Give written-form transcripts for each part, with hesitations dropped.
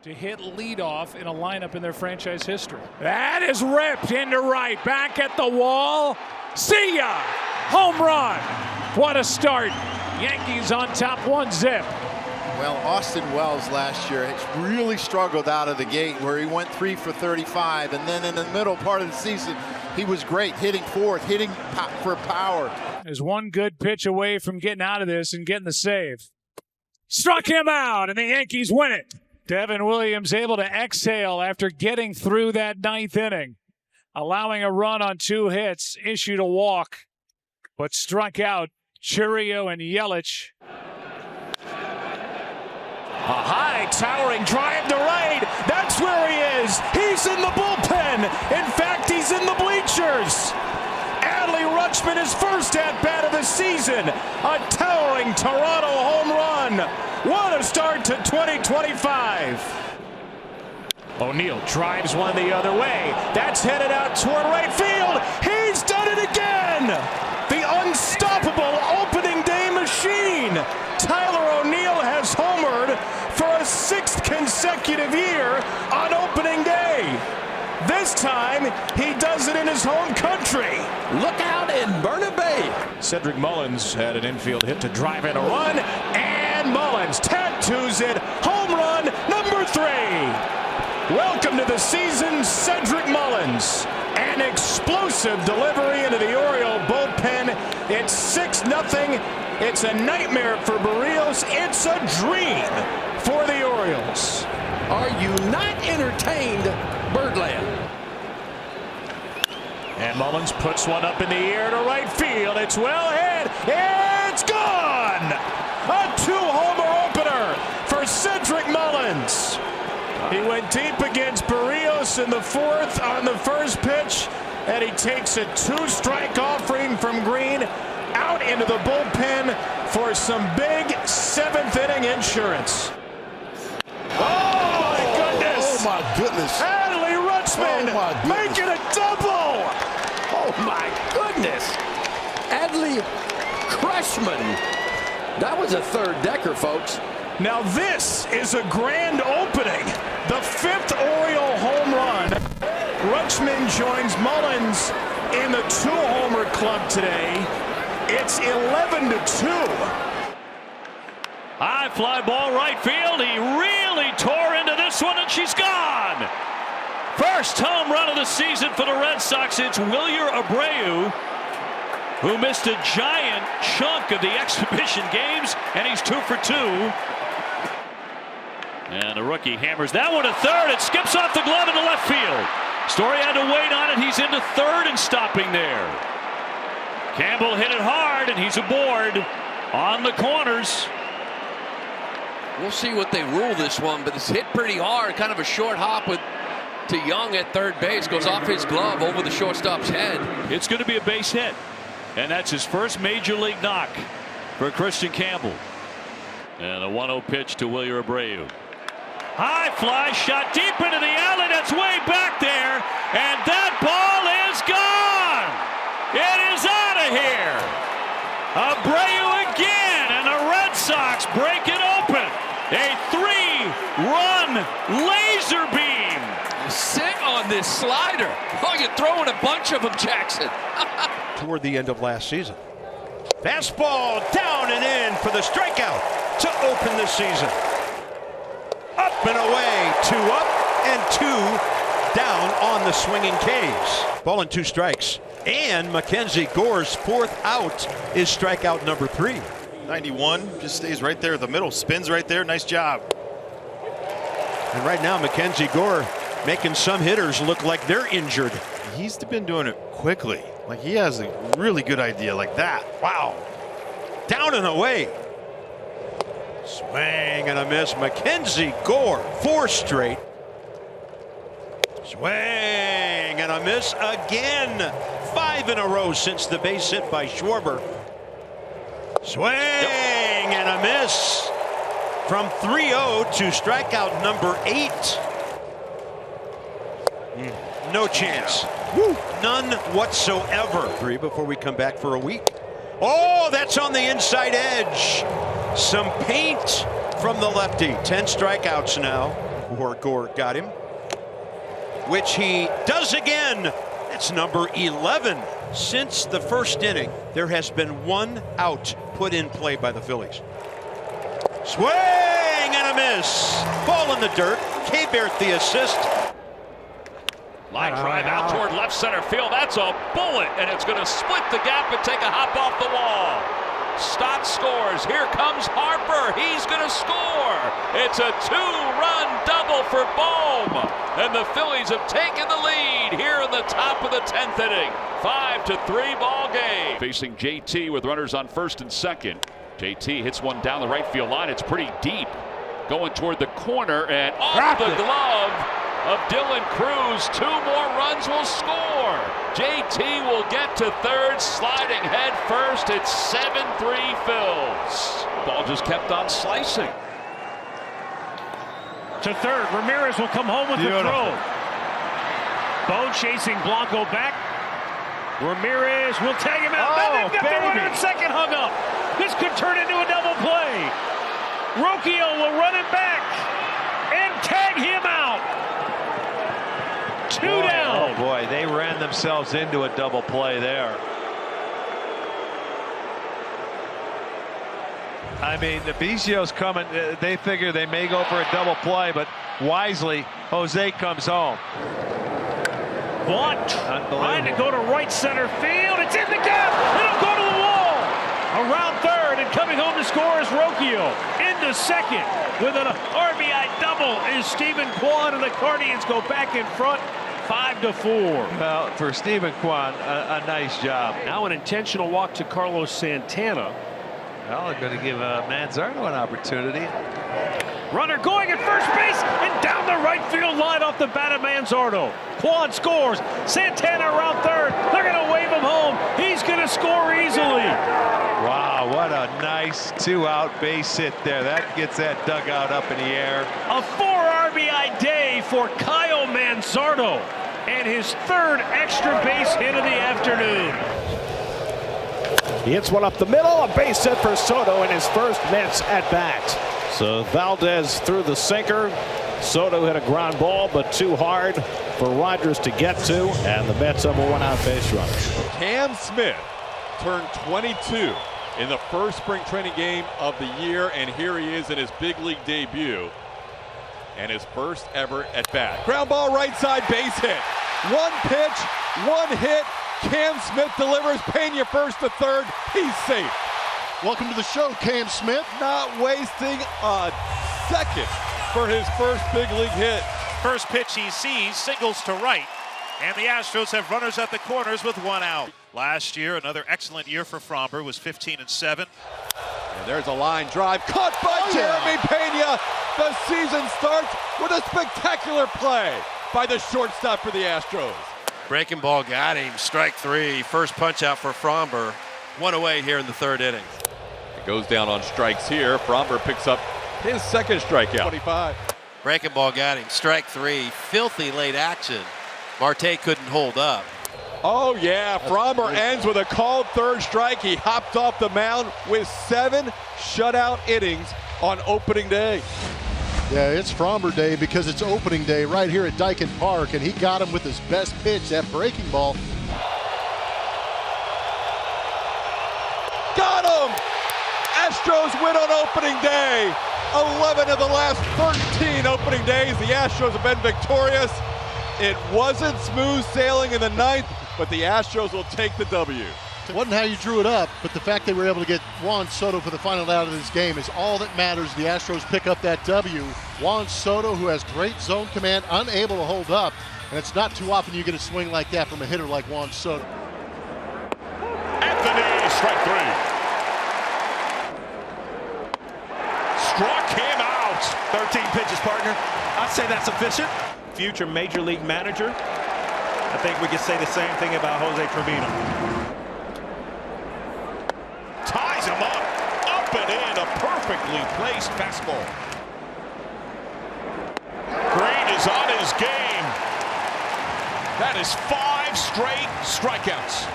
to hit leadoff in a lineup in their franchise history. That is ripped into right, back at the wall. See ya! Home run! What a start. Yankees on top 1-0. Well, Austin Wells last year has really struggled out of the gate, where he went 3 for 35, and then in the middle part of the season, he was great, hitting fourth, hitting for power. Is one good pitch away from getting out of this and getting the save. Struck him out, and the Yankees win it. Devin Williams able to exhale after getting through that 9th inning, allowing a run on 2 hits, issued a walk, but struck out Chourio and Yelich. A high, towering drive to right. That's where he is. He's in the bullpen. In fact, he's in the bleachers. Adley Rutschman, his first at-bat of the season. A towering Toronto home run. What a start to 2025. O'Neill drives one the other way. That's headed out toward right field. He's done it again. The unstoppable opening day machine. Tyler O'Neill has homered for a 6th consecutive year on opening day. This time, he does it in his home country. Look out in Burna Bay. Cedric Mullins had an infield hit to drive in a run, and Mullins tattoos it. Home run number 3. Welcome to the season, Cedric Mullins. An explosive delivery into the Oriole bullpen. It's 6-0. It's a nightmare for Barrios. It's a dream for the Orioles. Are you not entertained, Birdland? And Mullins puts one up in the air to right field. It's well ahead. It's gone! A 2-homer opener for Cedric Mullins. He went deep against Barrios in the 4th on the first pitch, and he takes a 2-strike offering from Green out into the bullpen for some big 7th inning insurance. Oh my goodness! Oh my goodness! Adley Rutschman making a double! Oh my goodness! Adley Crushman. That was a 3rd decker, folks. Now this is a grand opening. The 5th Oriole home run. Rutschman joins Mullins in the 2-homer club today. It's 11-2. High fly ball right field. He really tore into this one, and she's gone. First home run of the season for the Red Sox. It's Wilyer Abreu, who missed a giant chunk of the exhibition games, and he's 2 for 2. And the rookie hammers that one to third. It skips off the glove into left field. Story had to wait on it. He's into third and stopping there. Campbell hit it hard, and he's aboard on the corners. We'll see what they rule this one, but it's hit pretty hard. Kind of a short hop to Young at third base. Goes off his glove over the shortstop's head. It's going to be a base hit, and that's his first major league knock for Christian Campbell. And a 1-0 pitch to Wilyer Abreu. High fly shot deep into the alley. That's way back there, and that ball is gone. It is out of here. Abreu again, and the Red Sox break it open. A 3-run laser beam. Sit on this slider. Oh, you're throwing a bunch of them, Jackson. Toward the end of last season. Fastball down and in for the strikeout to open the season. Up and away, 2 up and 2 down on the swinging K's. Ball and 2 strikes. And Mackenzie Gore's 4th out is strikeout number 3. 91 just stays right there in the middle, spins right there. Nice job. And right now, Mackenzie Gore making some hitters look like they're injured. He's been doing it quickly. Like, he has a really good idea like that. Wow. Down and away. Swing and a miss. Mackenzie Gore, 4 straight. Swing and a miss again. 5 in a row since the base hit by Schwarber. Swing and a miss. From 3-0 to strikeout number 8. No chance. Woo. None whatsoever. 3 before we come back for a week. Oh, that's on the inside edge. Some paint from the lefty. 10 strikeouts now. before Gore got him, which he does again. That's number 11. Since the first inning, there has been 1 out put in play by the Phillies. Swing and a miss. Ball in the dirt. K-Bert the assist. Line drive out toward left center field. That's a bullet, and it's going to split the gap and take a hop off the wall. Stott scores. Here comes Harper. He's going to score. It's a 2-run double for Bohm. And the Phillies have taken the lead here in the top of the 10th inning. 5-3 ball game. Facing JT with runners on first and second. JT hits one down the right field line. It's pretty deep. Going toward the corner and off the glove of Dylan Cruz. 2 more runs will score. JT will get to third, sliding head first. It's 7-3 Phils. Ball just kept on slicing. To third, Ramirez will come home with the throw. Bo chasing Blanco back. Ramirez will tag him out. Now they've got the runner at second hung up. This could turn into a double play. Rocchio will run it back and tag him out. 2 down. Oh boy, they ran themselves into a double play there. I mean, the Biggio's coming. They figure they may go for a double play, but wisely, Jose comes home. Blunt trying to go to right center field. It's in the gap. It'll go to the wall. Around third and coming home to score is Rocchio. Into second with an RBI double is Stephen Kwan, and the Guardians go back in front 5-4. Well, for Stephen Kwan, a nice job. Now an intentional walk to Carlos Santana. Well, they're going to give Manzardo an opportunity. Runner going at first base and down the right field line off the bat of Manzardo. Kwan scores. Santana around third. They're going to wave him home. He's going to score easily. Wow, what a nice 2-out base hit there. That gets that dugout up in the air. A 4 RBI day for Kyle Manzardo and his 3rd extra base hit of the afternoon. He hits one up the middle, a base hit for Soto in his first Mets at bat. So Valdez threw the sinker. Soto hit a ground ball, but too hard for Rogers to get to, and the Mets have a 1-out base runner. Cam Smith turned 22 in the first spring training game of the year, and here he is in his big league debut and his first ever at bat. Ground ball right side base hit. 1 pitch, 1 hit. Cam Smith delivers. Pena first to third. He's safe. Welcome to the show, Cam Smith. Not wasting a second for his first big league hit. First pitch he sees, singles to right. And the Astros have runners at the corners with 1 out. Last year, another excellent year for Fromber, was 15-7. And there's a line drive caught by Jeremy Pena. The season starts with a spectacular play by the shortstop for the Astros. Breaking ball got him. Strike 3. First punch out for Fromber. 1 away here in the 3rd inning. It goes down on strikes here. Fromber picks up his 2nd strikeout. 25. Breaking ball got him. Strike 3. Filthy late action. Marte couldn't hold up. Oh yeah, Fromber ends with a called 3rd strike. He hopped off the mound with 7 shutout innings on opening day. Yeah, it's Fromber day because it's opening day right here at Dyken Park, and he got him with his best pitch, that breaking ball. Got him! Astros win on opening day. 11 of the last 13 opening days, the Astros have been victorious. It wasn't smooth sailing in the 9th, but the Astros will take the W. It wasn't how you drew it up, but the fact they were able to get Juan Soto for the final out of this game is all that matters. The Astros pick up that W. Juan Soto, who has great zone command, unable to hold up, and it's not too often you get a swing like that from a hitter like Juan Soto. Anthony, strike 3. Struck him out. 13 pitches, partner. I'd say that's sufficient. Future Major League manager. I think we could say the same thing about Jose Trevino. Ties him up and in, a perfectly placed fastball. Green is on his game. That is 5 straight strikeouts.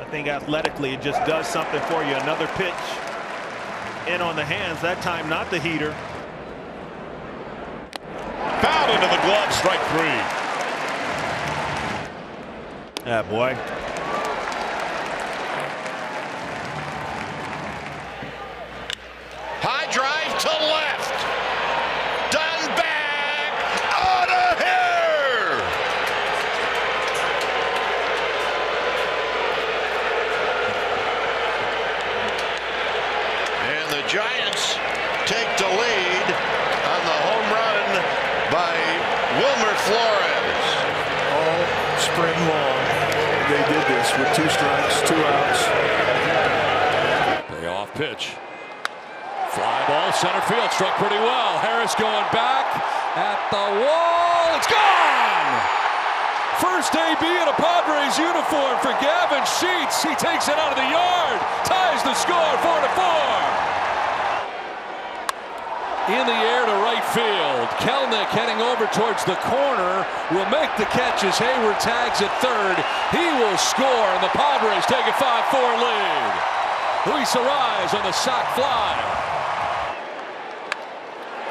I think athletically it just does something for you. Another pitch in on the hands, that time not the heater. Fouled into the glove, strike 3. Yeah, boy. High drive to left. Done back. Out of here. And the Giants take the lead on the home run by Wilmer Flores. All spring long, they did this with 2 strikes, 2 outs. Payoff pitch. Fly ball, center field, struck pretty well. Harris going back at the wall. It's gone! First AB in a Padres uniform for Gavin Sheets. He takes it out of the yard, ties the score 4-4. In the air to right field. Kelnick heading over towards the corner. Will make the catch as Hayward tags at third. He will score, and the Padres take a 5-4 lead. Luis Arraez on the sock fly.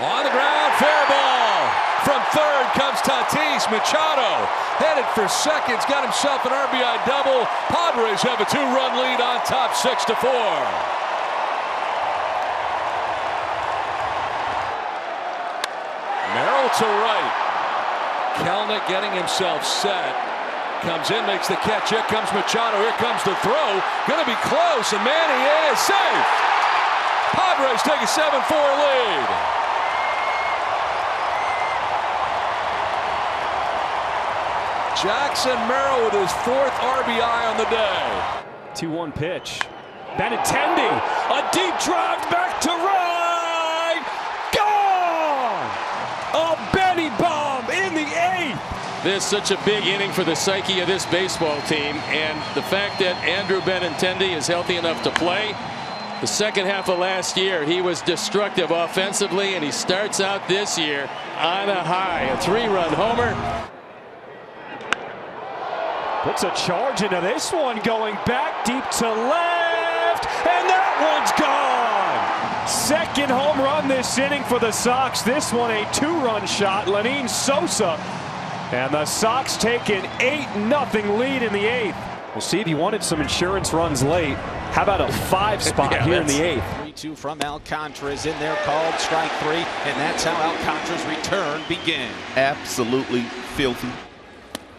On the ground, fair ball. From third comes Tatis. Machado headed for second. He's got himself an RBI double. Padres have a 2-run lead on top, 6-4. Merrill to right. Kelnick getting himself set. Comes in, makes the catch. Here comes Machado. Here comes the throw. Going to be close, and Manny is safe. Padres take a 7-4 lead. Jackson Merrill with his 4th RBI on the day. 2-1 pitch. Benintendi, a deep drive back to right. Gone! A Benny bomb in the 8th. This is such a big inning for the psyche of this baseball team, and the fact that Andrew Benintendi is healthy enough to play. The second half of last year, he was destructive offensively, and he starts out this year on a high. A 3-run homer. Puts a charge into this one, going back deep to left, and that one's gone. Second home run this inning for the Sox. This one a 2-run shot. Lenyn Sosa, and the Sox take an 8-0 lead in the 8th. We'll see if he wanted some insurance runs late. How about a 5 spot here in the 8th? 3-2 from Alcantara in there, called strike 3, and that's how Alcantara's return begins. Absolutely filthy.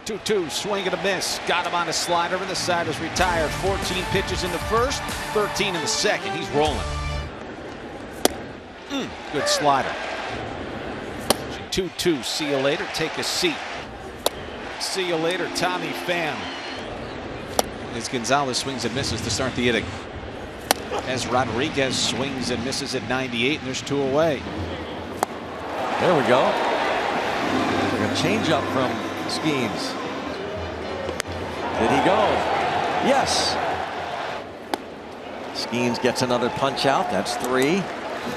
2-2, swing and a miss. Got him on a slider, and the side is retired. 14 pitches in the first, 13 in the second. He's rolling. Good slider. 2-2, see you later. Take a seat. See you later, Tommy Pham. As Gonzalez swings and misses to start the inning. As Rodriguez swings and misses at 98, and there's 2 away. There we go. Like a change-up from Skeens. Did he go? Yes. Skeens gets another punch out. That's 3.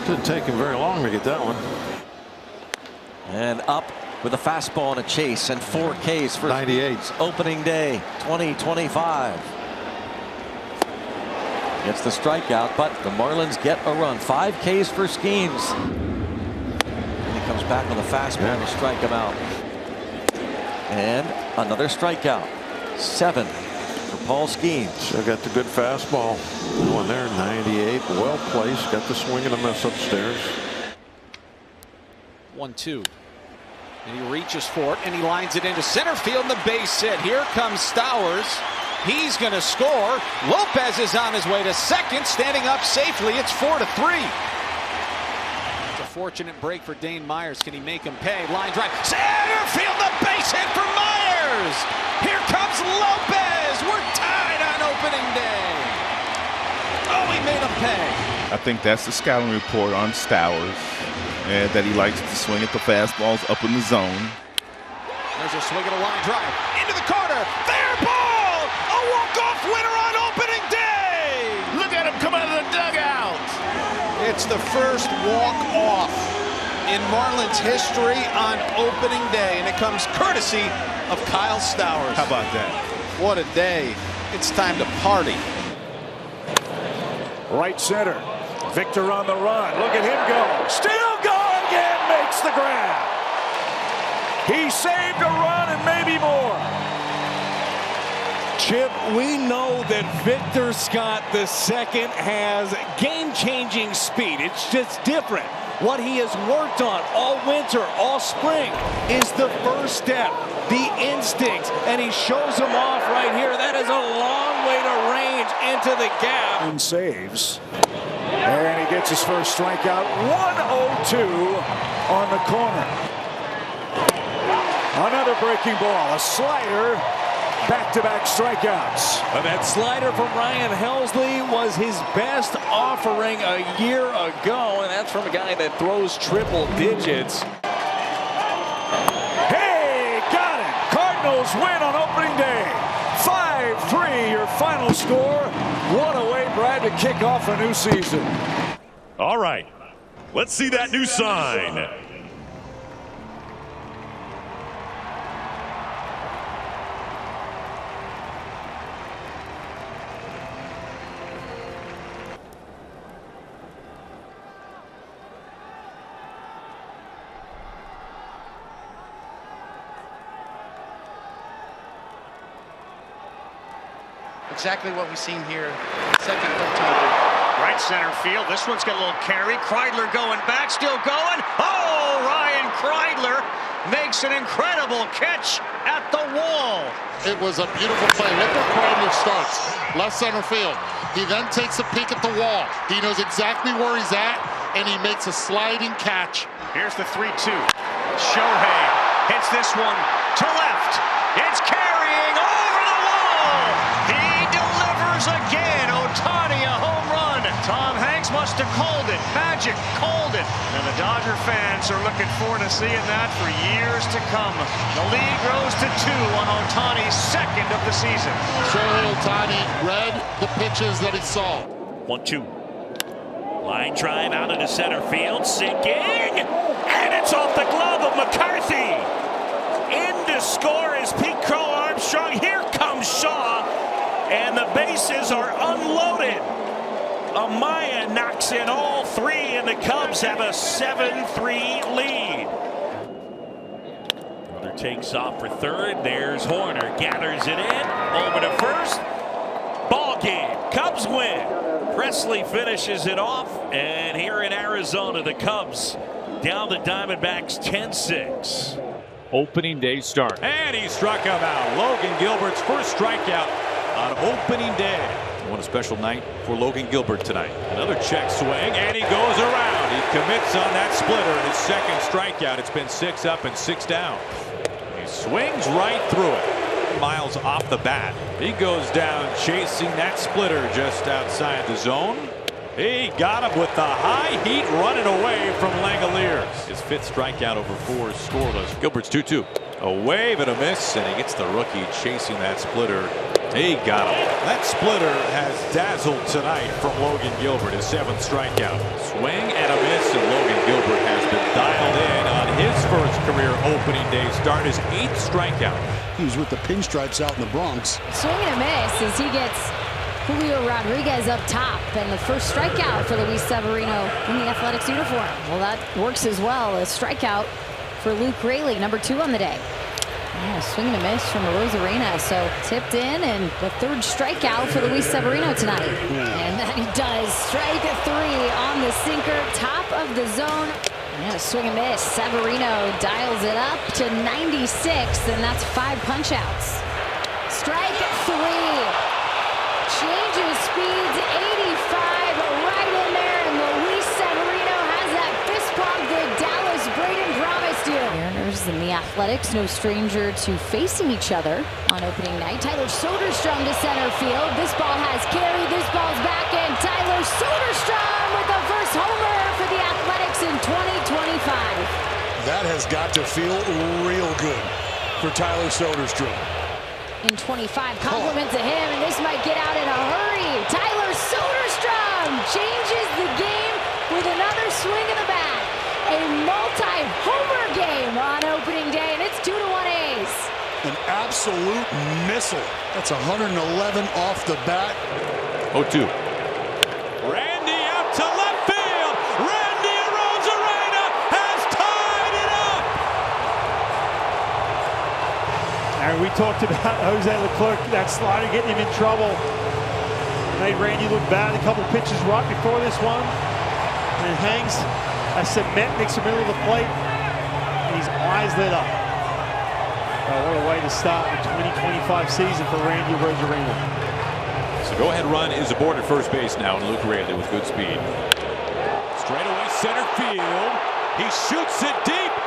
Didn't take him very long to get that one. And up with a fastball and a chase, and 4 Ks for 98. Opening day 2025. Gets the strikeout, but the Marlins get a run. 5 Ks for Skeens. And he comes back with a fastball to strike him out. And another strikeout. 7 for Paul Skeens. Still got the good fastball. Going there, 98. Well placed. Got the swing and a miss upstairs. 1-2. And he reaches for it, and he lines it into center field, and the base hit. Here comes Stowers. He's going to score. Lopez is on his way to second, standing up safely. It's 4-3. It's a fortunate break for Dane Myers. Can he make him pay? Line drive. Center field, the base hit for Myers. Here comes Lopez. We're tied on opening day. Oh, he made him pay. I think that's the scouting report on Stowers. And that he likes to swing at the fastballs up in the zone. There's a swing and a line drive into the corner. Fair ball! A walk-off winner on opening day! Look at him come out of the dugout! It's the first walk-off in Marlins history on opening day, and it comes courtesy of Kyle Stowers. How about that? What a day. It's time to party. Right center. Victor on the run. Look at him go. Still going again. Makes the grab. He saved a run and maybe more. Chip, we know that Victor Scott II has game-changing speed. It's just different. What he has worked on all winter, all spring, is the first step, the instincts, and he shows them off right here. That is a long way to range into the gap. And saves. And he gets his first strikeout. 1-0-2 on the corner. Another breaking ball, a slider. Back-to-back strikeouts. That slider from Ryan Helsley was his best offering a year ago, and that's from a guy that throws triple digits. Hey, got it! Cardinals win on opening day. 5-3, your final score. What a way, Brad, to kick off a new season. All right, let's see that new sign. Exactly what we've seen here. Second 13. Right center field. This one's got a little carry. Kreidler going back, still going. Oh, Ryan Kreidler makes an incredible catch at the wall. It was a beautiful play. Look where Kreidler starts. Left center field. He then takes a peek at the wall. He knows exactly where he's at, and he makes a sliding catch. Here's the 3-2. Shohei hits this one to left. It's carrying over the wall. He delivers again. Ohtani a home run. Tom Hanks must have called it. Magic called it. And the Dodger fans are looking forward to seeing that for years to come. The lead grows to 2 on Ohtani's second of the season. Shohei Ohtani read the pitches that he saw. 1-2. Line drive out into center field. Sinking. And it's off the glove of McCarthy. In to score is Pete Crow Armstrong. Here comes Shaw. And the bases are unloaded. Amaya knocks in all 3, and the Cubs have a 7-3 lead. Runner takes off for third. There's Horner. Gathers it in. Over to first. Ball game. Cubs win. Presley finishes it off. And here in Arizona, the Cubs down the Diamondbacks 10-6. Opening day start. And he struck him out. Logan Gilbert's first strikeout on opening day. What a special night for Logan Gilbert tonight. Another check swing, and he goes around. He commits on that splitter, his second strikeout. It's been 6 up and 6 down. He swings right through it. Miles off the bat. He goes down chasing that splitter just outside the zone. He got him with the high heat running away from Langoliers. His 5th strikeout over 4 scoreless. Gilbert's 2-2. A wave and a miss, and he gets the rookie chasing that splitter. He got him. That splitter has dazzled tonight from Logan Gilbert, his 7th strikeout. Swing and a miss, and Logan Gilbert has been dialed in on his first career opening day start, his 8th strikeout. He was with the pinstripes out in the Bronx. Swing and a miss as he gets Julio Rodriguez up top, and the first strikeout for Luis Severino in the Athletics uniform. Well, that works as well. A strikeout for Luke Raley, number 2 on the day. Yeah, swing and a miss from Rosarena, so tipped in, and the 3rd strikeout for Luis Severino tonight. And that he does. Strike 3 on the sinker, top of the zone. Yeah, swing and miss. Severino dials it up to 96, and that's 5 punch-outs. Strike 3. Changes speeds, 85, right in there, and Luis Severino has that fist pump that Dallas Braden promised you. Mariners and the Athletics, no stranger to facing each other on opening night. Tyler Soderstrom to center field. This ball has carried, this ball's back, and Tyler Soderstrom with the first homer for the Athletics in 2025. That has got to feel real good for Tyler Soderstrom. In 25, compliment to him, and this might get out in a hurry. Tyler Soderstrom changes the game with another swing of the bat. A multi-homer game on opening day, and it's 2-1 A's. An absolute missile. That's 111 off the bat. 0-2. Randy out to left field. Randy Arozarena has tied it up. we talked about Jose Leclerc, that slider getting him in trouble. Made Randy look bad a couple pitches right before this one. And hangs a cement next to the middle of the plate. And his eyes lit up. What a way to start the 2025 season for Randy Rosarino. So go-ahead run is aboard at first base now, and Luke Raley with good speed. Straight away center field. He shoots it deep.